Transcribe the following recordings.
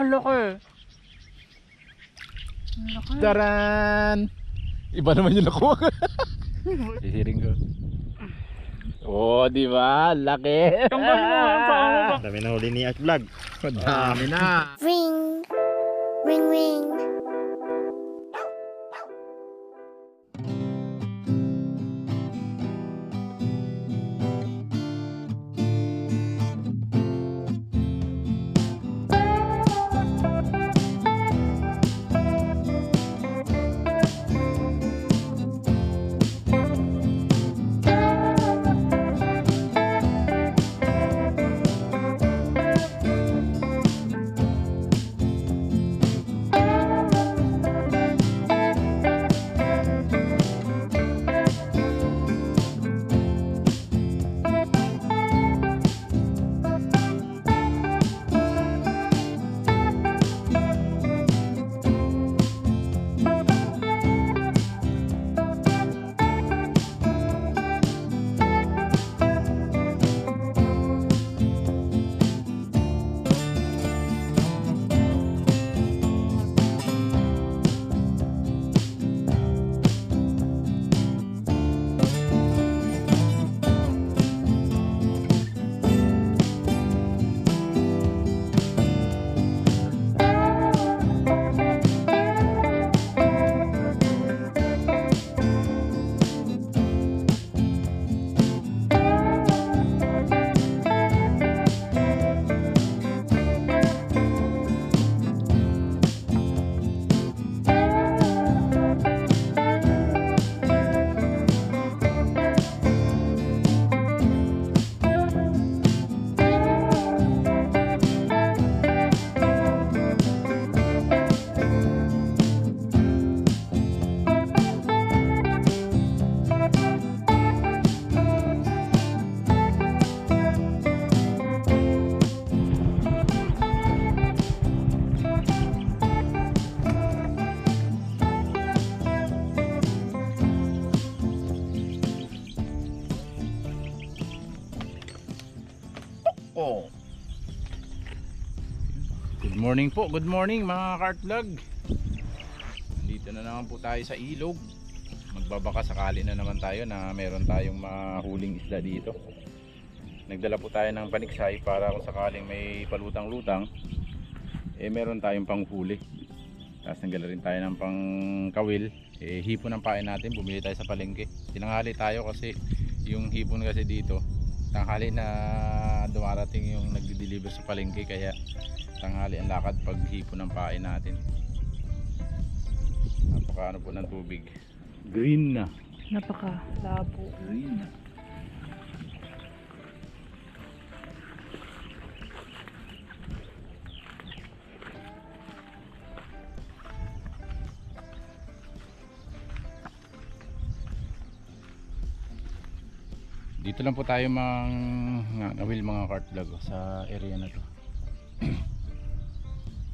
Napakalaki. Laki. Taran! Iba naman yung nakuha. Sisiring ko. Oh, di ba? Laki. Tanggal mo ang paa mo ba? Dami na huli ni Art Vlog. Madami na. Ring, ring, ring. Oh. Good morning po, good morning mga Kart Vlog. Dito na naman po tayo sa ilog. Magbabaka sakali na naman tayo na meron tayong mahuling isda dito. Nagdala po tayo ng paniksay para kung sakaling may palutang-lutang, meron tayong panghuli. Tapos nagdala rin tayo ng pangkawil. Hipon ng pain natin, bumili tayo sa palengke. Tinanghali tayo kasi yung hipon kasi dito tanghali na dumarating yung nagde-deliver sa palengke, kaya tanghali ang lakad pag hipon ng pain natin. Napaka ano po ng tubig, green na, Napaka labo. green na. Dito lang po tayo nawil mga Kart Vlog sa area na to.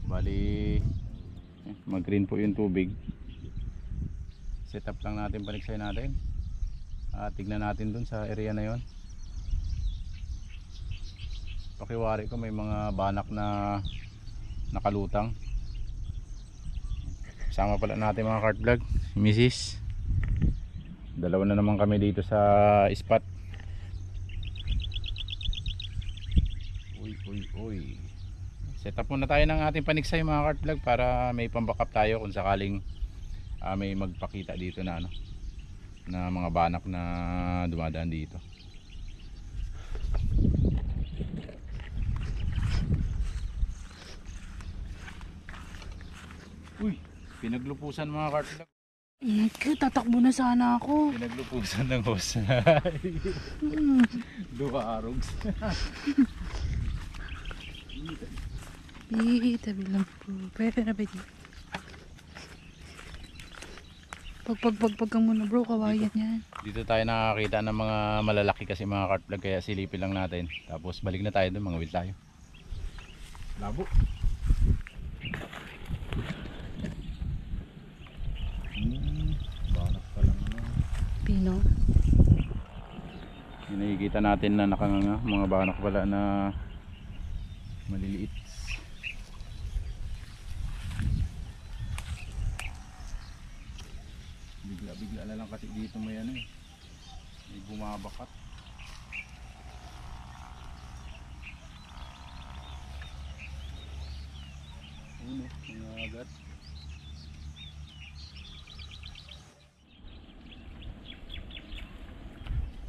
Bali mag green po yung tubig. Set up lang natin, paniksay natin. Tignan natin dun sa area na yon. Pakiwari ko may mga banak na nakalutang. Sama pala natin mga Kart Vlog, si Mrs. Dalawa na naman kami dito sa spot. Uy. Set up muna tayo ng ating paniksay mga Kart Vlog para may pambackup tayo kung sakaling may magpakita dito na na mga banak na dumadaan dito. Uy, pinaglupusan mga Kart Vlog. Tatakbo na sana ako. Pinaglupusan ng hose. Duha arogs. Tabi lang po. Pwede na ba di? Pag ka muna bro, kawayan yan. Dito tayo nakakita ng mga malalaki kasi mga Kart Vlog, kaya silipin lang natin. Tapos balik na tayo doon, mga will tayo. Labo. Banak pa lang Pino. Nakikita natin na nakanganga, mga banak pala na maliliit. Pabigla na lang kasi dito may ano eh. May bumabakat. Ayun oh, mga agat.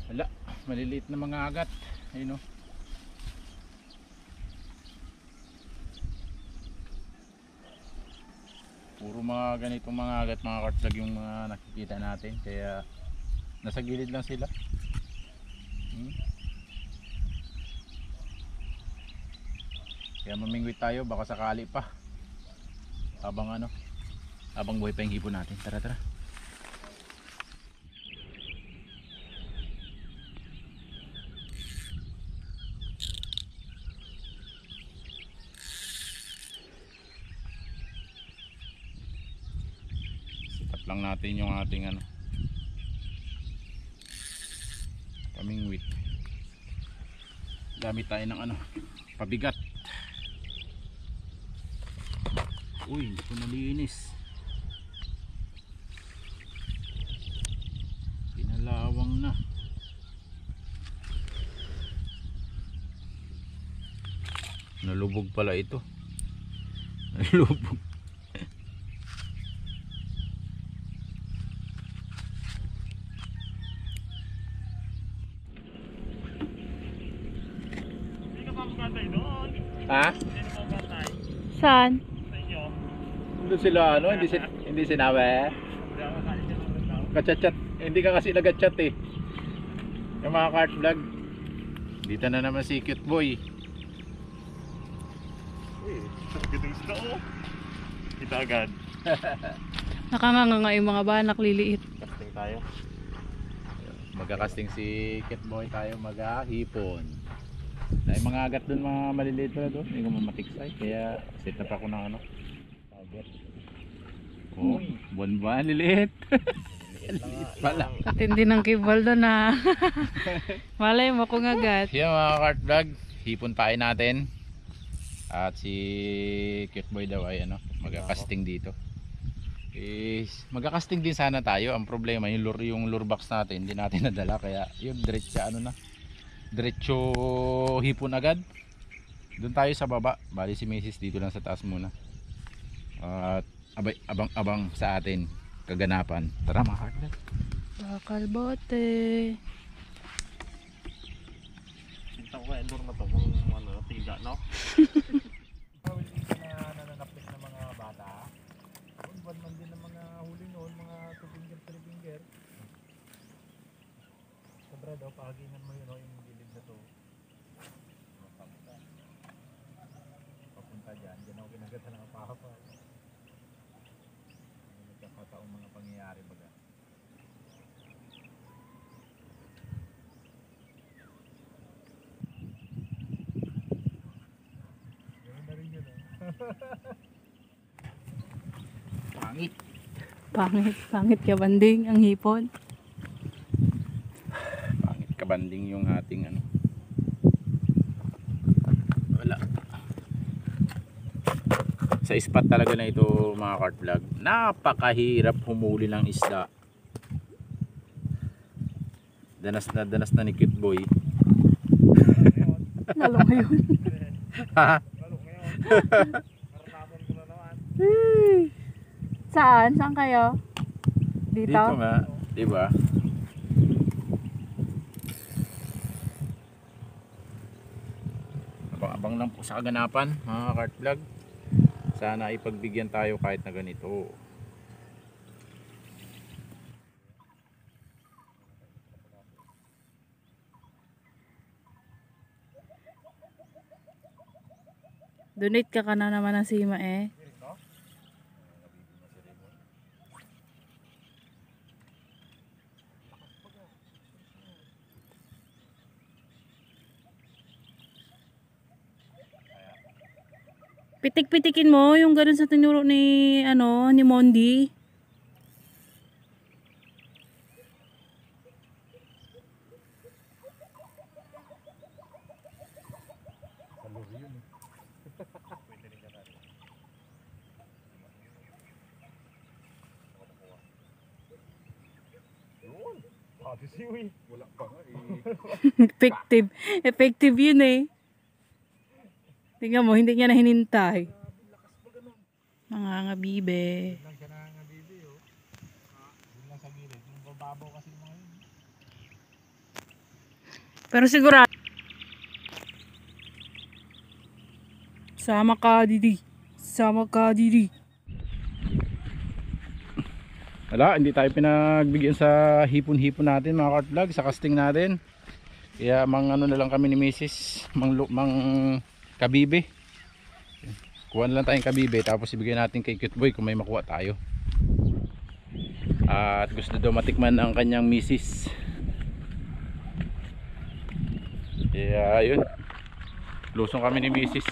Wala, maliliit na mga agat. Ayun oh. Puro mga ganitong mga agat, mga kartlag yung mga nakikita natin. Kaya nasa gilid lang sila. Kaya mamingwit tayo, baka sakali pa. Habang ano, habang buhay pa yung hipon natin. Tara tara. Sipat lang natin yung ating ano, pamingwit. Gamit tayo ng ano, pabigat. Uy, hindi ko nalinis. Pinalawang na. Nalubog pala ito. Nalubog. Ha? Saan? Doon sila ano, hindi sinabi. Kachat-chat, hindi ka kasi nag-chat eh. Yung mga cart vlog. Dito na naman si Cute Boy. Gitong isda oh. Kita agad. Nakanganga yung mga banak liliit. Casting tayo. Magkakasting si Cute Boy tayo maghahipon. Dahil mga agat doon, mga maliliit na doon, hindi ko mamatiksay. Kaya set up ako ng ano, agat. Oh, buwan-buwan, liliit. Liliit pala. Katindi ng kibal doon ha. Malay mo kung agad. Yan mga cart vlog, hipon tayo natin. At si Cute Boy daw ay ano, magkakasting dito. Magkakasting din sana tayo. Ang problema yung lure box natin, hindi natin nadala. Kaya yun, diretso ano na, diretso hipon agad. Doon tayo sa baba. Bali si Mrs. dito lang sa taas muna. At abang-abang sa atin kaganapan. Tara mga cart vlog. Bakal bote. Sinta ko kaya lure na to kung ano, tiga no? Nananapit ng mga bata. Buwan man din ng mga huli noon, mga 2 finger, 3 finger. Sobra daw, pahagingan mo yun, yung gilid na to. Papunta dyan, dyan ako kinagatan ng pahapa. Nagkakataong mga pangyayari baga. Ganoon na rin yun Pangit. Pangit ka banding ang hipon. Pangit kabanding yung ating ano. Wala. Sa spot talaga na ito mga cart vlog, napakahirap humuli ng isda. Danas na ni Cute Boy. Lalo ngayon. Ha? Saan? Saan kayo? Dito? Dito nga, di ba? Abang-abang lang po sa kaganapan, mga cart vlog. Sana ipagbigyan tayo kahit na ganito. Donate ka na naman ng sima eh. Pitik-pitikin mo yung ganun sa tinuro ni ano ni Mondi. Ate Siwi. Wala pa nga Effective. Effective yun eh. Tingnan mo, hindi niya na hinintay. Mga bibe. Lang siya nangangabibi oh. Doon lang sa gilid. Yung bababaw kasi mga yun. Pero sigurado. Sama ka, Didi. Sama ka, Didi. Wala, hindi tayo pinagbigyan sa hipon-hipon natin mga kart vlog, sa casting natin. Kaya ano na lang kami ni Mrs. Mang kabibe. Kuha na lang tayong kabibe tapos ibigay natin kay Cute Boy kung may makuha tayo. At gusto daw matikman ang kanyang Mrs. Kaya yun, lusong kami ni Mrs.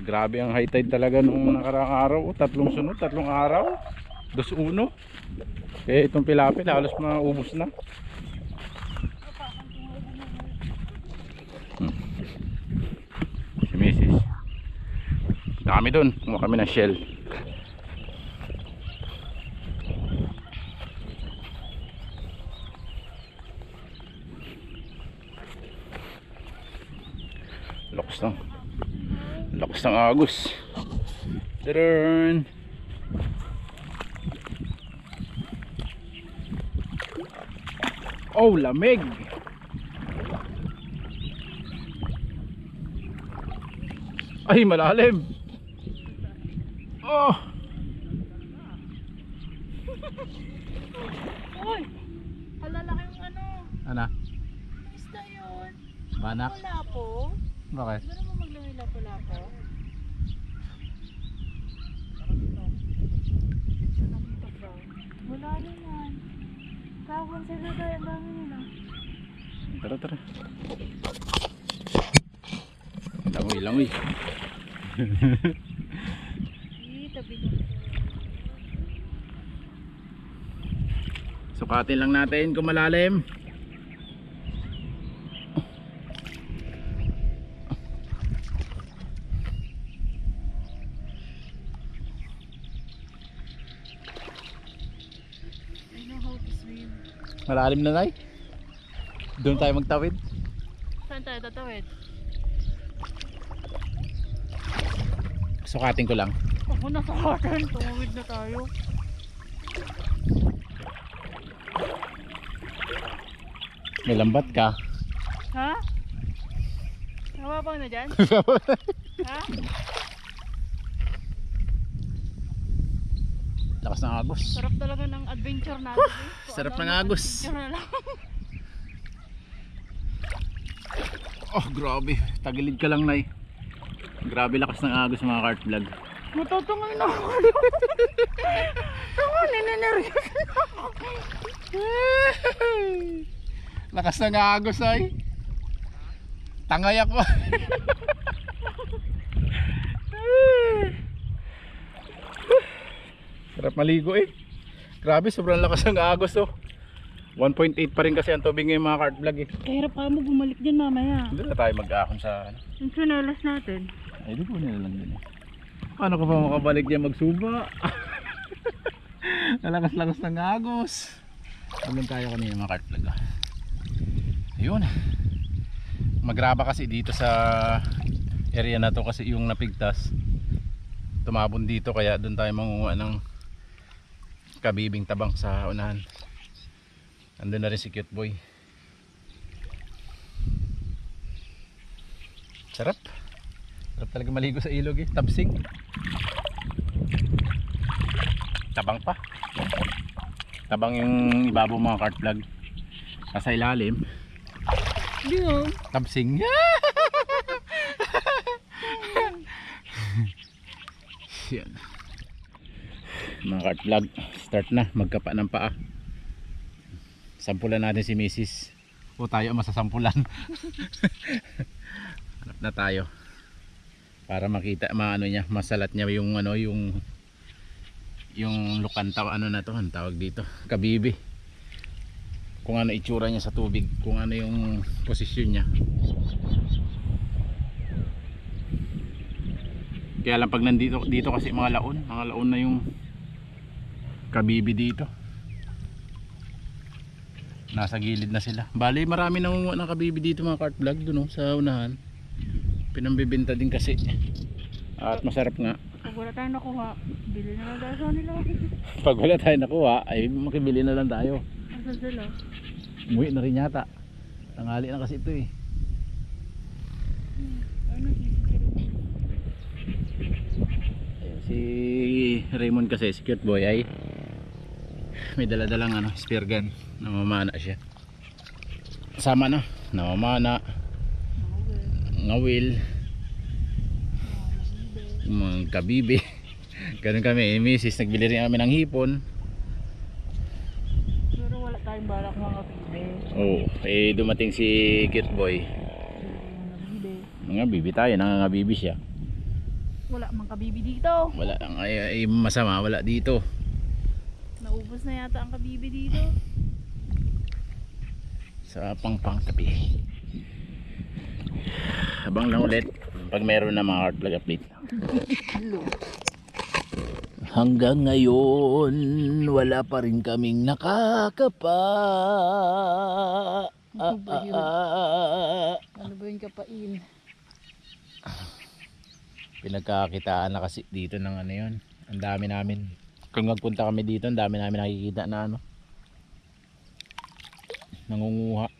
Grabe ang high tide talaga nung nakaraang araw. Tatlong sunod, tatlong araw. 2-1. Kaya itong pilapil halos maubos na. Si Mrs. Punta kami dun, kumuha kami ng shell. Lakas ng agos. Turn. Oh, lamig. Ay, malalim. Oh. Uy! Alalaki yung ano. Ano? Isda yun. Banak? Wala po. Bakit? Gano'n mo maglapo-lapo? Wala rin yan. Kahapon sila tayo ang dami nila. Tara, tara. Langoy, langoy. Tabi ko. Sukatin lang natin kung malalim. I know how to swim. Malalim na, Nay? Doon tayo magtawid. Saan tayo tatawid? Sukatin ko lang. Ako na sa katan. Tumawid na tayo. May lambat ka. Ha? Nawabaw na dyan? Ha? Lakas ng agos. Sarap talaga ng adventure natin. Sarap ng agos. Adventure na lang. Oh, grabe. Tagilid ka lang, Nay. Grabe lakas ng agos mga kart vlog. Matutungay na ako. Ako, ninenervyos na ako. Lakas ng agos, ay. Tangay ako. Sarap maligo eh. Grabe, sobrang lakas ng agos oh. 1.8 pa rin kasi ang tubig ngayon mga kart vlog eh. Kahirap pa mo bumalik dyan mamaya. Hindi na tayo mag-ahon sa ano. Yung sinelas natin. Ay, di po nila lang din eh. Paano ka pa makabalik dyan magsuba? Nalakas-lakas ng agos. Alam tayo kanina mga kart vlog ah. Ayun. Magraba kasi dito sa area na to kasi yung napigtas tumabon dito kaya doon tayo mangunguha ng kabibing tabang sa unahan. Andun na rin si Cute Boy. Sarap. Sarap talaga maligo sa ilog eh. Tabsing. Tabang pa. Tabang yung ibabaw mga kart vlog. Nasa ilalim. Hindi oh. Tabsing. Yan. Mga kart vlog, start na. Magkapa ng paa. Sampulan natin si Mrs. O tayo masasampulan. Hanap na tayo. Para makita, maano niya, masalat niya yung ano, yung lukanta, ano na to, ang tawag dito, kabibi. Kung ano itsura niya sa tubig, kung ano yung posisyon niya. Kaya lang pag nandito dito kasi mga laon na yung kabibi dito. Nasa gilid na sila. Bali marami nangunguha ng kabibi dito mga cart vlog doon, sa unahan. Pinambibinta din kasi. At masarap nga. Pag wala tayong nakuha, bili na lang tayo sa nila. Pag wala tayo nakuha, ay makibili na lang tayo. Asan sila? Umuwi na rin yata. Tanghali na kasi ito eh. Ano, Ayan, si Raymond kasi, si cute boy ay may daladalang spear gun. Namamana siya. Kasama na. Namamana. Ngawil. Mga kabibi. Ganun kami. Misis, nagbili rin kami ng hipon. pero wala tayong balak mga kabibe. Oh, dumating si cute boy. Mga bibi tayo, nangangabibi siya. Wala mang kabibi dito. Wala ang ay masama, wala dito. Naubos na yata ang kabibi dito. Sa pangpang tabi. Habang lang ulit pag meron na mga hard plug update. Hanggang ngayon wala pa rin kaming nakakapa. Ano ba yun? Ano ba yung kapain? Pinagkakitaan na kasi dito ng yun. Ang dami namin. Kung magpunta kami dito, ang dami namin nakikita na nangunguha.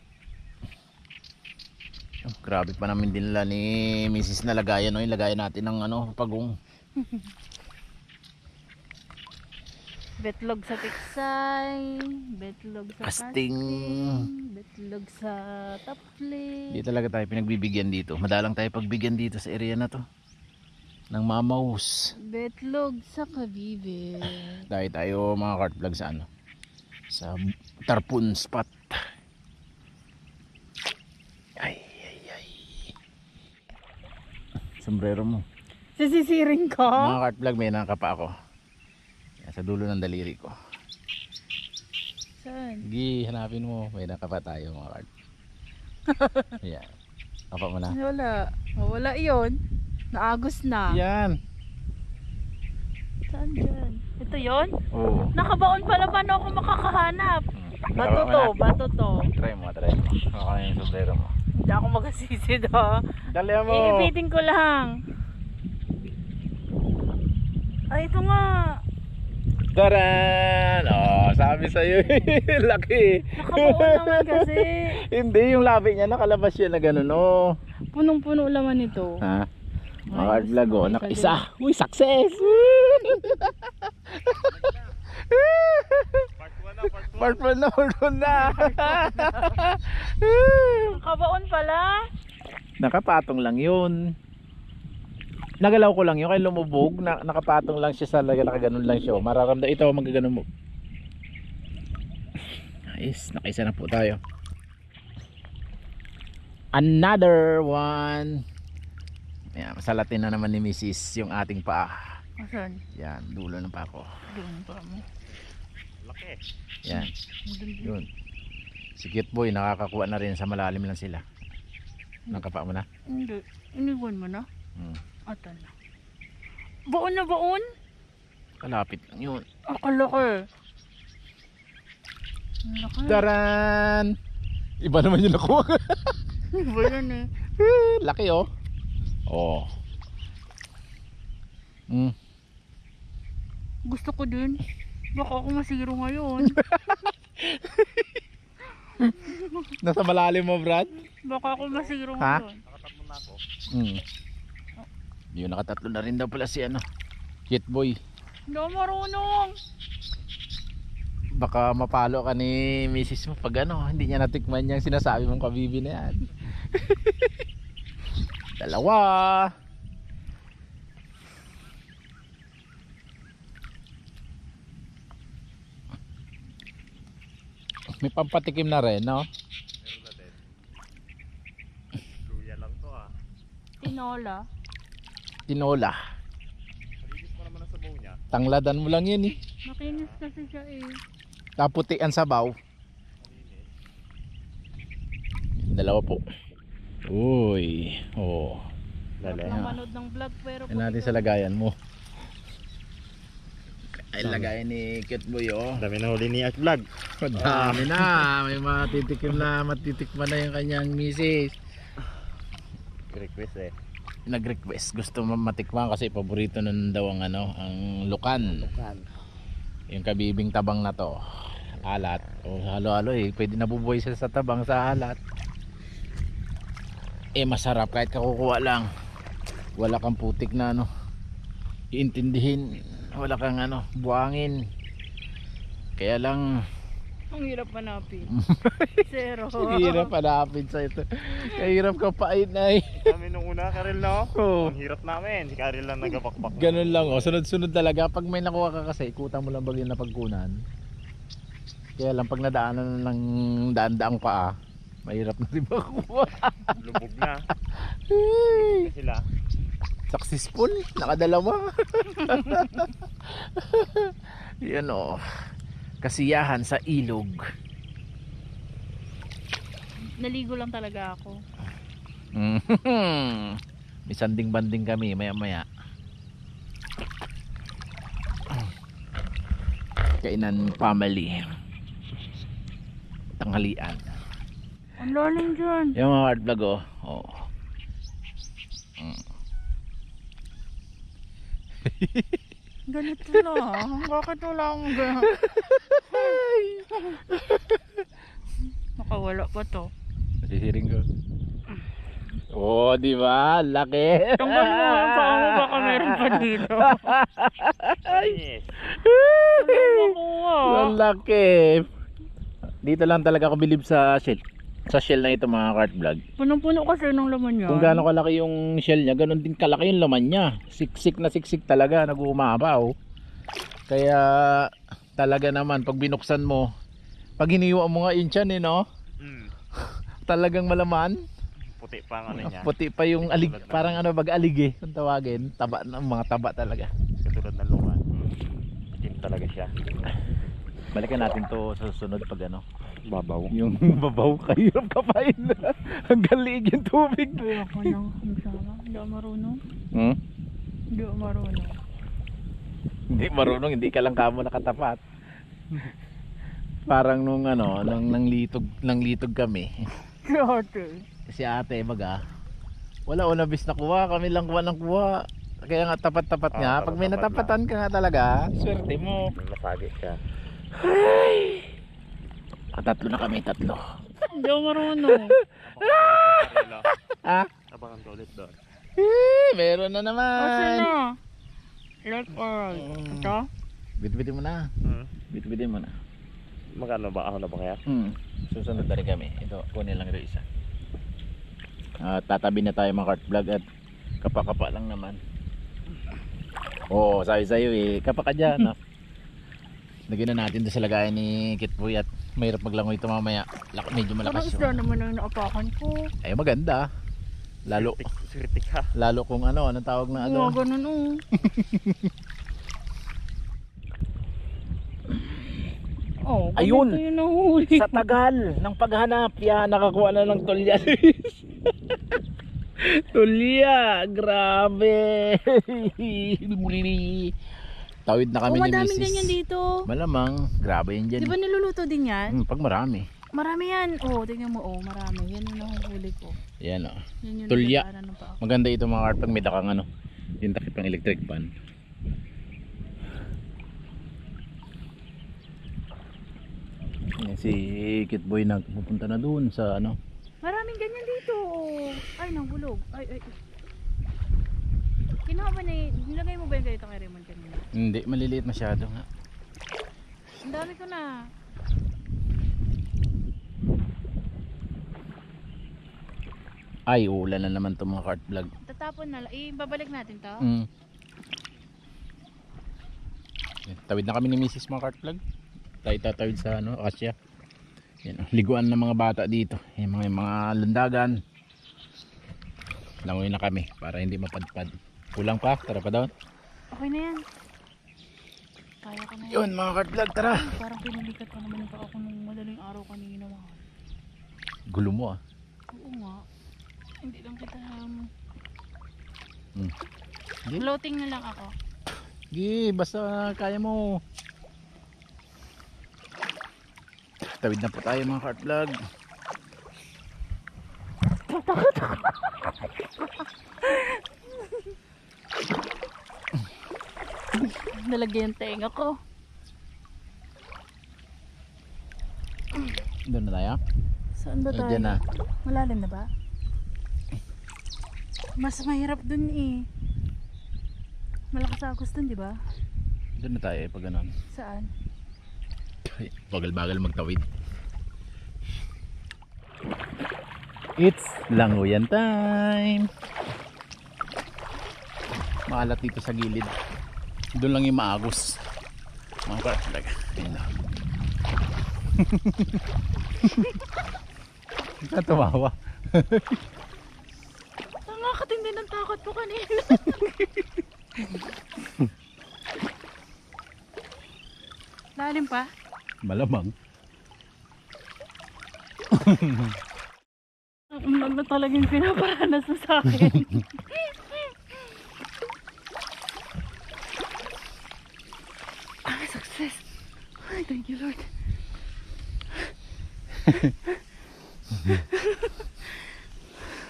Oh, grabe pa namin dinala ni Mrs. na lagayan, yung lagayan natin ng pagong. Betlog sa tiksay, betlog sa Casting. betlog sa tapli. Di talaga tayo pinagbibigyan dito. Madalang tayo pagbigyan dito sa area na to ng mamaws. Betlog sa kabibe. Dahil tayo mga cart vlog sa sa tarpon spot. Ay. Sombrero mo. Sisisiring ko? Mga cart vlog, may nakapa ako. Yan, sa dulo ng daliri ko. Saan? Sige, hanapin mo. May nakapa tayo mga cart. Yan. Kapa mo na. Wala. Wala yun. Naagos na. Yan. Saan dyan? Ito yon? Oo. Nakabaon pala, paano ako makakahanap? Bato Kapa mo to, na. bato to. Try mo. Kaka na yung sombrero mo. Hindi ako magasisid ha. Dali mo. Iipitin ko lang. Ay, ito nga. Taran! Oh, sabi sa'yo. Laki. Nakabaon naman kasi. Hindi, yung labi niya nakalabas yun na gano'n, oh. Punong-puno laman ito. Ha? Mga Ay, cart vlog, oh. isa Nakaisa. Uy, success! Part 1 na. Nakabaon pala. Nakapatong lang yun. Nagalaw ko lang yun, kaya lumubog. Nakapatong lang siya sa nakaganon lang siya. Mararamdam ito, magaganon mo. Nice, nakaisa na po tayo. Another one. Ayan, masalatin na naman ni Mrs. yung ating paa. Asan? Yan, dulo ng paa ko. Doon pa mo. Laki. Yan, yun. Si cute boy, nakakakuha na rin, sa malalim lang sila. Nakapa mo na? Hindi. Iniwan mo na? Atan na. Baon na baon? Kalapit lang yun. Akala ko eh. Ang laki. Taran! Iba naman yung nakuha. Iba yan eh. Laki oh. Oh. Gusto ko din. Baka ako masiro ngayon. Nasa malalim mo, Brad? Baka ako masiro Ha? ngayon. Nakatatlo na ako. Yun, nakatatlo na rin daw pala si cute boy. Hindi ako marunong. Baka mapalo ka ni Mrs. mo pag hindi niya natikman yung sinasabi mong kabibi na yan. Dalawa. May pampatikim na rin, no? Meron na din. Luya lang to ah. Tinola. Tinola. Malinis mo naman ang sabaw niya. Tangladan mo lang yun eh. Makinis kasi siya eh. Kaputi ang sabaw. Malinis. Dalawa po. Uy. Oh. Huwag Lalay na ha. manood ng vlog pero Yan natin sa lagayan mo. Ay lagay ni Cute Boy oh. Dami na huli ni Art Vlog. Dami na. May matitikim na matitikman na yung kanyang misis. Request eh. Nag-request gusto matikman kasi paborito nun daw ang ano, ang lukan. Yung kabibing tabang na to. Alat. O halo-halo eh. Pwede nabubuhay siya sa tabang sa alat. Eh masarap kahit kakukuha lang. Wala kang putik na ano. Iintindihin. Wala kang ano, buhangin. Kaya lang Ang hirap manapin. Zero. hirap hanapin sa ito. Kahirap ka pain na eh. Kami nung una, Karel no? Oo. Ang hirap namin. Si Karel lang nagapakpak. Ganun lang oh. Sunod-sunod talaga. Pag may nakuha ka kasi, ikutan mo lang bagay na pagkunan. Kaya lang pag nadaanan ng daan-daang paa, mahirap na diba kuha. Lubog na. Hey, Sila. successful. Nakadalawa. Yan oh. Kasiyahan sa ilog. Naligo lang talaga ako. May sanding-banding kami maya-maya. Kainan family. Tanghalian. Ang lalim dyan. Yung mga art vlog oh. Oh. Ganito lang. Bakit wala akong ganito? Nakawala pa to. Nasisiring ko. Oh, di ba? Laki. Tanggal mo ang paa mo, baka meron pa dito. Yes. Ang laki. Dito lang talaga ako bilib sa shell. Sa shell na ito mga cart vlog. Punong-puno kasi ng laman niya. Kung gaano kalaki yung shell niya, ganun din kalaki yung laman niya. Siksik na siksik talaga, nag-uumabaw. Kaya talaga naman pag binuksan mo, pag hiniwa mo nga yung tiyan no? Talagang malaman. Puti pa ang ano niya. Puti pa yung alig, parang ano bag-alig eh, kung tawagin. Taba ng mga taba talaga. Katulad ng luman. Itim talaga siya. Balikan natin to sa susunod pag ano. Babaw. Yung babaw, kahirap kapain na. Hanggang liig yung tubig. Ay, ako nang sama. Hindi ako marunong. Hmm? Hindi ako marunong. Hindi marunong, hindi ka lang kamo nakatapat. Parang nung ano, nang litog kami. Ate. Si ate baga, wala bis nakuha, kami lang kuha ng kuha. Kaya nga tapat-tapat nga. Pag may tapat natapatan ka nga talaga, swerte mo. Masagi siya. Tatlo na kami, tatlo. Hindi ako marunong. Ah? Abangan ka ulit doon. Meron na Kasi naman. na. Left or right? Ito? Bitbitin mo na. Bitbitin mo na. Magkano ba? Ako na ba kaya? Susunod na rin kami. Ito, kunin lang ito isa. Tatabi na tayo mga cart vlog at kapa-kapa lang naman. Oo, sabi sa'yo eh, kapa ka dyan. No? Lagyan na natin doon sa lagayan ni Kitboy at mahirap maglangoy ito mamaya. Medyo Parang malakas isda yung... naman ang naapakan ko. Ay maganda. Lalo Sirtik ha. lalo kung ano, anong tawag na Oo, ano? ganun oh. Oh, Ayun! ganito yung nahuli. Sa tagal ng paghanap, yan, nakakuha na ng tulya. Tulya, grabe. Tawid na kami Oh, ni madaming Mrs. ganyan dito. Malamang, grabe yan dyan. Di ba niluluto din yan? Pag marami. Marami yan. Oh, tingnan mo. Oh, marami. Yan yung nahuhuli ko. Yan o. Yan yung Tulya. nagdadaanan ng paa. Maganda ito mga cart pag may dakang ano. Yung takip ng electric pan. Yan, si Kitboy nagpupunta na dun sa ano. Maraming ganyan dito. Ay, nahulog. Ay. Kinuha ba nilagay mo ba yung ganito kay Raymond kanina? Hindi, maliliit masyado nga. Ang dami ko na. Ay, ulan na naman to mga cart vlog. Tatapon na lang. Babalik natin to. Tawid na kami ni Mrs. mga cart vlog. Tayo tatawid sa ano, Asia. Yan, liguan ng mga bata dito. Yung mga lundagan. Langoy na kami para hindi mapadpad. Kulang pa, tara pa doon. Okay na yan. Kaya ko na yan. Yun mga cart vlog, tara. Parang pinalikat pa naman yung ako nung madaling araw kanina. Gulo mo ah. Oo nga. Hindi lang kita Hindi? floating na lang ako. Sige, basta kaya mo. Tawid na po tayo mga kart vlog. Nalagyan yung tenga ko. Doon na tayo? Saan ba tayo? Diyan na. Malalim na ba? Mas mahirap dun eh. Malakas agos dun, di ba? Doon na tayo pag ganun. Saan? Bagal-bagal magtawid. It's languyan time. Maalat dito sa gilid. Doon lang yung maagos. Mga kart vlog. Ayun na. Tumawa. Nakakatindi ng takot ko kanina. Lalim pa? Malamang. Ano talagang pinaparanas mo sa akin? Success! Ay, thank you Lord.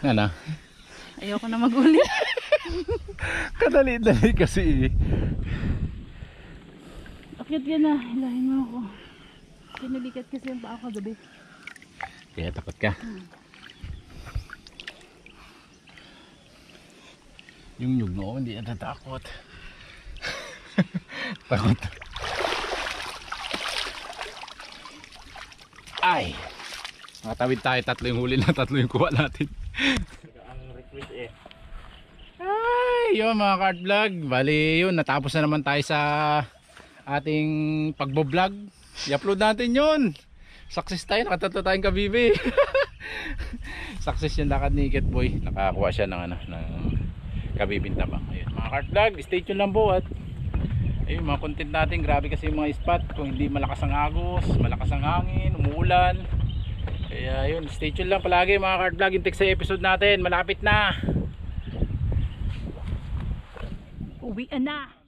Ano? Ayoko na mag-ulit. Kadali-dali kasi. Akyat ka na, hilahin mo ako. Pinabigat kasi yung paa ko gabi. Kaya takot ka. Yung nyug no, hindi natatakot. Takot. Ay! Nakatawid tayo, tatlo yung huli na, tatlo yung kuha natin. Ang request eh. Ay, yun mga kart vlog. Bali yun, natapos na naman tayo sa ating pagbo-vlog. I-upload natin yun. Success tayo, nakatatlo tayong kabibi. Success yung lakad ni Ket Boy. Nakakuha siya ng, ng kabibing tabang. Ayun, mga kart vlog, stay tuned lang po. At ayun, mga content natin, grabe kasi yung mga spot. Kung hindi malakas ang agos, malakas ang hangin, umuulan. Kaya yun, stay tuned lang palagi mga kart vlog. Yung sa episode natin, malapit na. Uwi na!